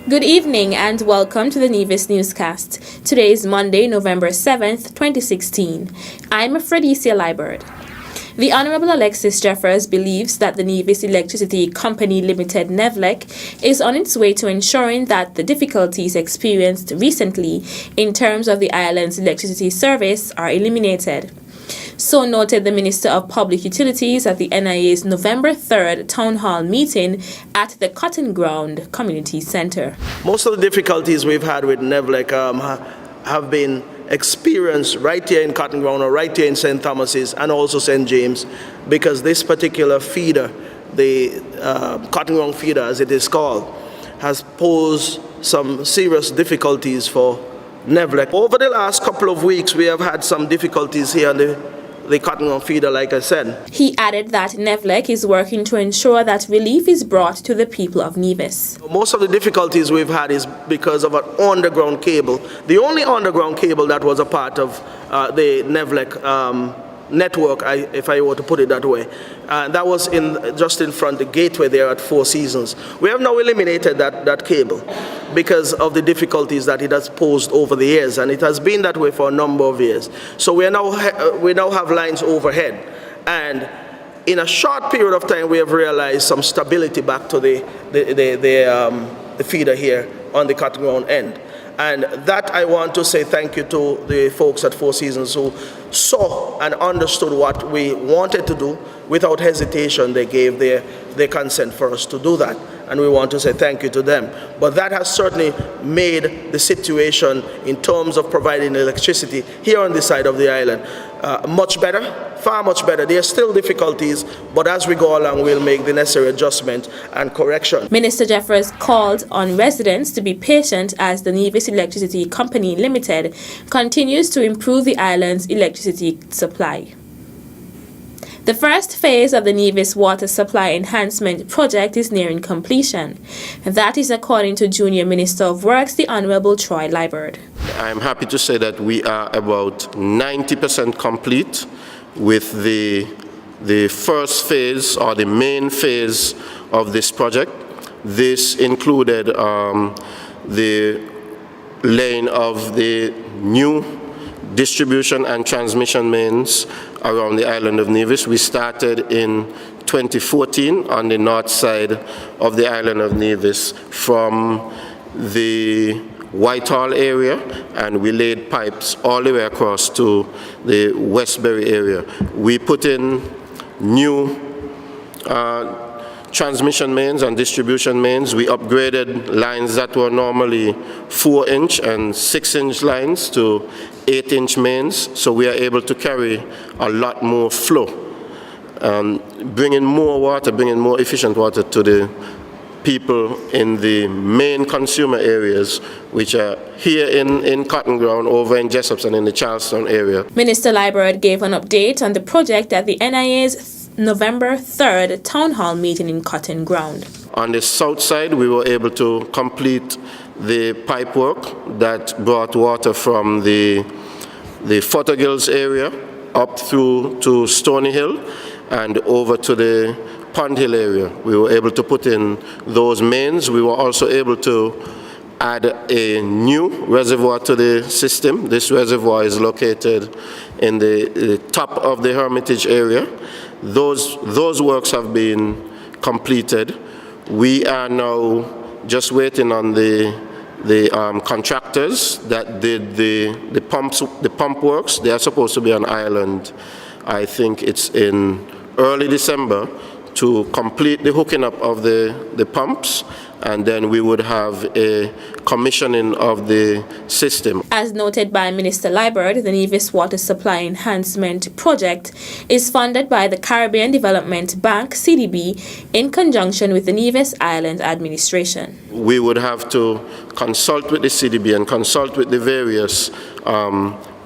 Good evening and welcome to the Nevis Newscast. Today is Monday, November 7th, 2016. I'm Fredicia Liebert. The Honorable Alexis Jeffers believes that the Nevis Electricity Company Limited NEVLEC is on its way to ensuring that the difficulties experienced recently in terms of the island's electricity service are eliminated. So noted the Minister of Public Utilities at the NIA's November 3rd Town Hall meeting at the Cotton Ground Community Center. Most of the difficulties we've had with NEVLEC have been experienced right here in Cotton Ground or right here in St. Thomas's and also St. James, because this particular feeder, the Cotton Ground feeder as it is called, has posed some serious difficulties for NEVLEC. Over the last couple of weeks, we have had some difficulties here on the Cotton Ground feeder, like I said. He added that NEVLEC is working to ensure that relief is brought to the people of Nevis. Most of the difficulties we've had is because of an underground cable. The only underground cable that was a part of the NEVLEC network, if I were to put it that way, that was just in front of the gateway there at Four Seasons. We have now eliminated that cable because of the difficulties that it has posed over the years, and it has been that way for a number of years. So we now have lines overhead, and in a short period of time we have realized some stability back to the feeder here on the Cotton Ground end. And that I want to say thank you to the folks at Four Seasons who saw and understood what we wanted to do. Without hesitation, they gave their consent for us to do that. And we want to say thank you to them. But that has certainly made the situation in terms of providing electricity here on this side of the island much better, far much better. There are still difficulties, but as we go along, we'll make the necessary adjustment and correction. Minister Jeffers called on residents to be patient as the Nevis Electricity Company Limited continues to improve the island's electricity supply. The first phase of the Nevis Water Supply Enhancement Project is nearing completion. That is according to Junior Minister of Works, the Honorable Troy Liebert. I'm happy to say that we are about 90% complete with the first phase or the main phase of this project. This included the laying of the new distribution and transmission mains around the island of Nevis. We started in 2014 on the north side of the island of Nevis from the Whitehall area, and we laid pipes all the way across to the Westbury area. We put in new transmission mains and distribution mains. We upgraded lines that were normally 4-inch and 6-inch lines to 8-inch mains, so we are able to carry a lot more flow, bringing more water, bringing more efficient water to the people in the main consumer areas, which are here in Cotton Ground, over in Jessops and in the Charlestown area. Minister Liebert gave an update on the project at the NIA's November 3rd Town Hall meeting in Cotton Ground. On the south side, we were able to complete the pipe work that brought water from the Fothergills area up through to Stony Hill and over to the Pond Hill area. We were able to put in those mains. We were also able to add a new reservoir to the system. This reservoir is located in the top of the Hermitage area. Those works have been completed. We are now just waiting on the contractors that did the pump works. They are supposed to be on island. I think it's in early December to complete the hooking up of the pumps, and then we would have a commissioning of the system. As noted by Minister Liebert, the Nevis Water Supply Enhancement Project is funded by the Caribbean Development Bank, CDB, in conjunction with the Nevis Island Administration. We would have to consult with the CDB and consult with the various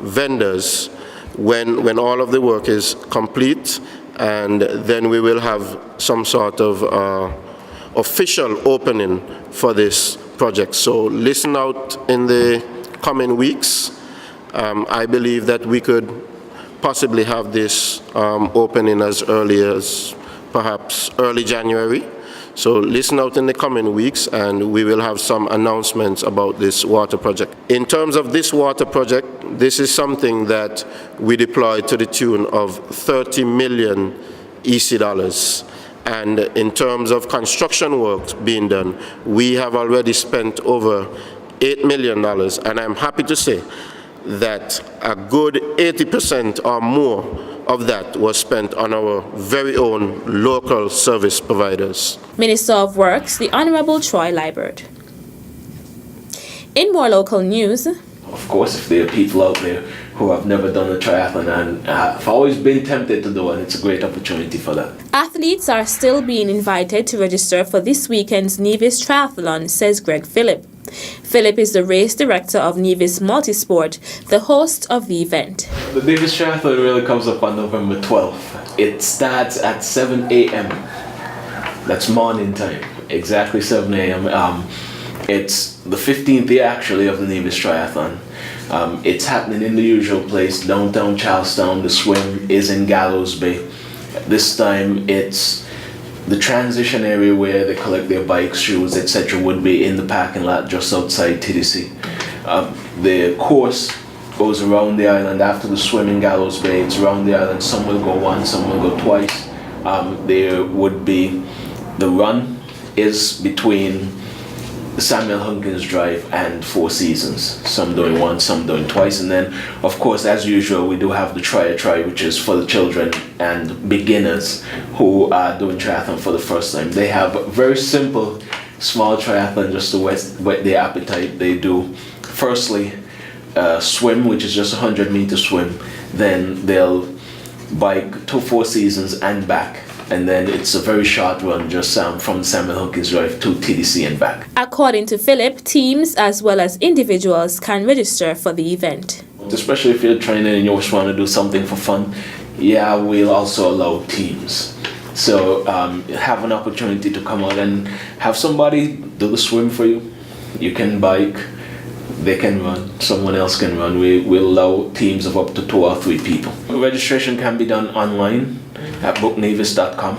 vendors when all of the work is complete, and then we will have some sort of official opening for this project. So listen out in the coming weeks. I believe that we could possibly have this opening as early as perhaps early January. So listen out in the coming weeks, and we will have some announcements about this water project. In terms of this water project, this is something that we deployed to the tune of 30 million EC dollars. And in terms of construction work being done, we have already spent over $8 million, and I'm happy to say that a good 80% or more of that was spent on our very own local service providers. Minister of Works, the Honorable Troy Liburd. In more local news, of course, if there are people out there who have never done a triathlon and have always been tempted to do it, it's a great opportunity for that. Athletes are still being invited to register for this weekend's Nevis Triathlon, says Greg Phillip. Phillip is the race director of Nevis Multisport, the host of the event. The Nevis Triathlon really comes up on November 12th. It starts at 7 a.m. That's morning time, exactly 7 a.m. It's the 15th year actually of the Nevis Triathlon. It's happening in the usual place, downtown Charlestown. The swim is in Gallows Bay. This time it's the transition area where they collect their bikes, shoes, etc. would be in the parking lot just outside TDC. The course goes around the island after the swim in Gallows Bay. It's around the island. Some will go once, some will go twice. There would be the run is between Samuel Hunkins Drive and Four Seasons. Some doing once, some doing twice, and then of course as usual we do have the Try, which is for the children and beginners who are doing triathlon for the first time. They have a very simple small triathlon just to whet their appetite. They do firstly swim, which is just a 100-meter swim, then they'll bike to Four Seasons and back. And then it's a very short run just from Samuel Hunkins Drive to TDC and back. According to Phillip, teams as well as individuals can register for the event. Especially if you're training and you just want to do something for fun, yeah, we'll also allow teams. So have an opportunity to come out and have somebody do the swim for you. You can bike, they can run, someone else can run. We'll allow teams of up to 2 or 3 people. Registration can be done online at booknevis.com,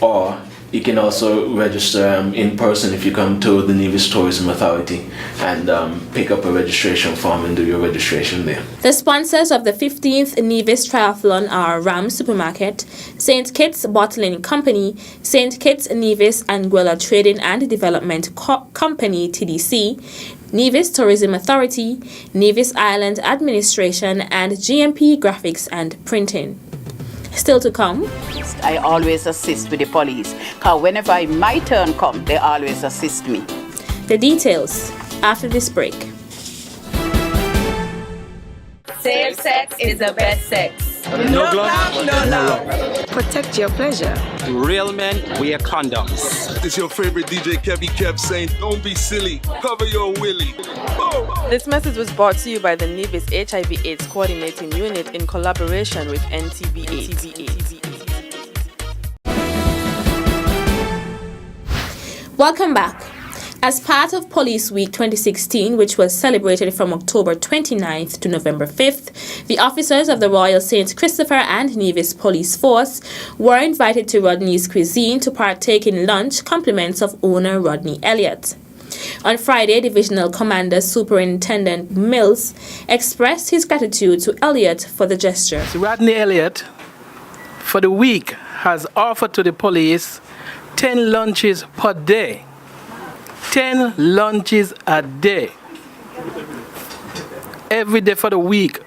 or you can also register in person if you come to the Nevis Tourism Authority and pick up a registration form and do your registration there. The sponsors of the 15th Nevis Triathlon are Ram Supermarket, St. Kitts Bottling Company, St. Kitts Nevis Anguilla Trading and Development Company TDC, Nevis Tourism Authority, Nevis Island Administration, and GMP Graphics and Printing. Still to come, I always assist with the police, because whenever my turn comes, they always assist me. The details after this break. Safe sex is the best sex. No glove, no love. Protect your pleasure. Real men wear condoms. It's your favorite DJ Kevy Kev saying, don't be silly, cover your willy. Oh. This message was brought to you by the Nevis HIV/AIDS Coordinating Unit in collaboration with NTV/AIDS. Welcome back. As part of Police Week 2016, which was celebrated from October 29th to November 5th, the officers of the Royal St. Christopher and Nevis Police Force were invited to Rodney's Cuisine to partake in lunch compliments of owner Rodney Elliott. On Friday, Divisional Commander Superintendent Mills expressed his gratitude to Elliott for the gesture. Rodney Elliott, for the week, has offered to the police 10 lunches per day. 10 lunches a day. Every day for the week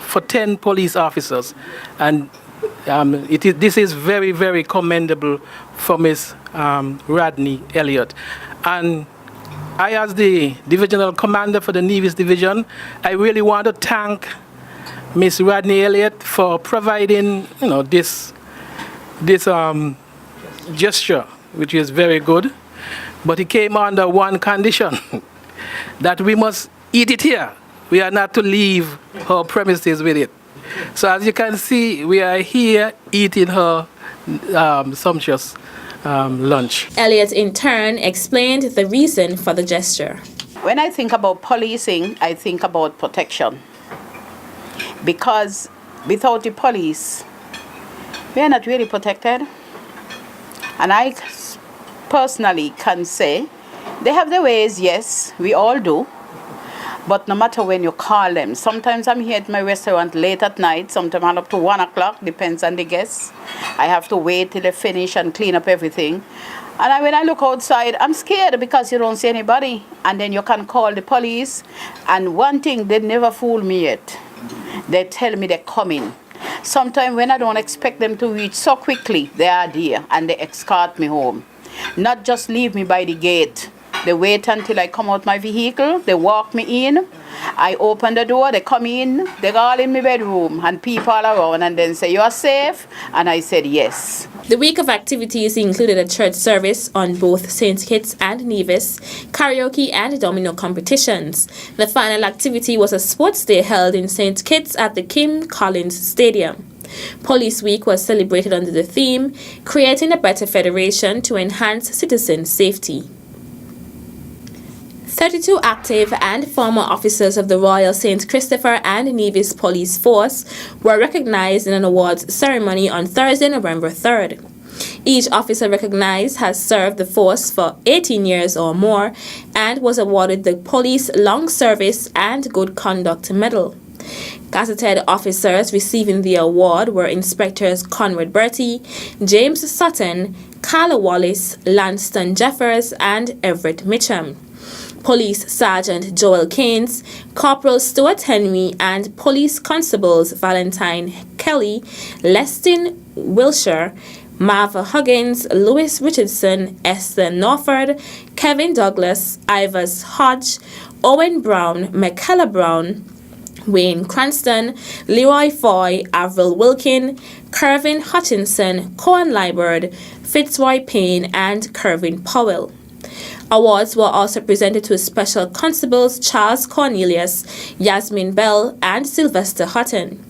for 10 police officers. And this is very, very commendable for Miss Rodney Elliott. And I, as the divisional commander for the Nevis division, I really want to thank Miss Rodney Elliott for providing, this gesture, which is very good. But it came under one condition, that we must eat it here. We are not to leave her premises with it. So as you can see, we are here eating her sumptuous lunch. Elliott, in turn, explained the reason for the gesture. When I think about policing, I think about protection. Because without the police, we are not really protected. And I personally can say they have their ways, yes, we all do. But no matter when you call them, sometimes I'm here at my restaurant late at night, sometimes I'm up to 1 o'clock, depends on the guests. I have to wait till they finish and clean up everything. And when I look outside, I'm scared because you don't see anybody. And then you can call the police. And one thing, they never fool me yet. They tell me they're coming. Sometimes when I don't expect them to reach so quickly, they are there and they escort me home. Not just leave me by the gate. They wait until I come out my vehicle, they walk me in, I open the door, they come in, they're all in my bedroom and people all around and then say, "You are safe?" And I said, "Yes." The week of activities included a church service on both St. Kitts and Nevis, karaoke and domino competitions. The final activity was a sports day held in St. Kitts at the Kim Collins Stadium. Police Week was celebrated under the theme, Creating a Better Federation to Enhance Citizen Safety. 32 active and former officers of the Royal St. Christopher and Nevis Police Force were recognized in an awards ceremony on Thursday, November 3rd. Each officer recognized has served the force for 18 years or more and was awarded the Police Long Service and Good Conduct Medal. Gazetted officers receiving the award were Inspectors Conrad Bertie, James Sutton, Carla Wallace, Lanston Jeffers, and Everett Mitchum. Police Sergeant Joel Keynes, Corporal Stuart Henry, and Police Constables Valentine Kelly, Leston Wilshire, Marva Huggins, Lewis Richardson, Esther Norford, Kevin Douglas, Ivers Hodge, Owen Brown, McKellar Brown, Wayne Cranston, Leroy Foy, Avril Wilkin, Kervin Hutchinson, Cohen Liburd, Fitzroy Payne, and Kervin Powell. Awards were also presented to Special Constables Charles Cornelius, Yasmin Bell, and Sylvester Hutton.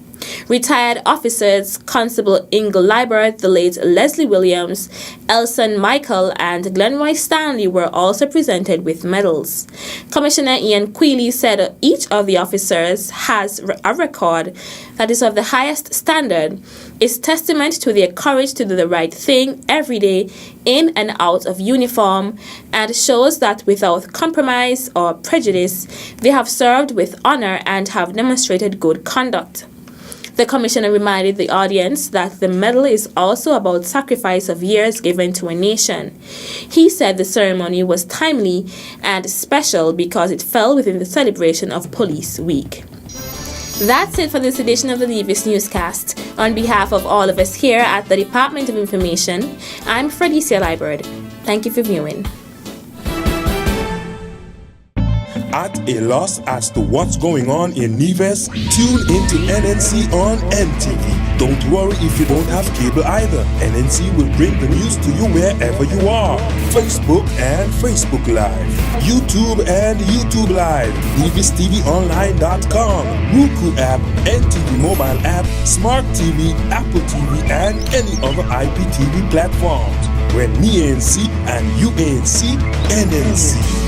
Retired officers Constable Ingle Liburd, the late Leslie Williams, Elson Michael, and Glenroy Stanley were also presented with medals. Commissioner Ian Quealy said each of the officers has a record that is of the highest standard, is testament to their courage to do the right thing every day in and out of uniform, and shows that without compromise or prejudice, they have served with honor and have demonstrated good conduct. The commissioner reminded the audience that the medal is also about sacrifice of years given to a nation. He said the ceremony was timely and special because it fell within the celebration of Police Week. That's it for this edition of the Nevis Newscast. On behalf of all of us here at the Department of Information, I'm Fredicia Liburd. Thank you for viewing. At a loss as to what's going on in Nevis? Tune into NNC on NTV. Don't worry if you don't have cable either. NNC will bring the news to you wherever you are. Facebook and Facebook Live. YouTube and YouTube Live. NevisTVOnline.com. Roku app, NTV mobile app, Smart TV, Apple TV, and any other IPTV platforms. When me ANC and you ANC, NNC.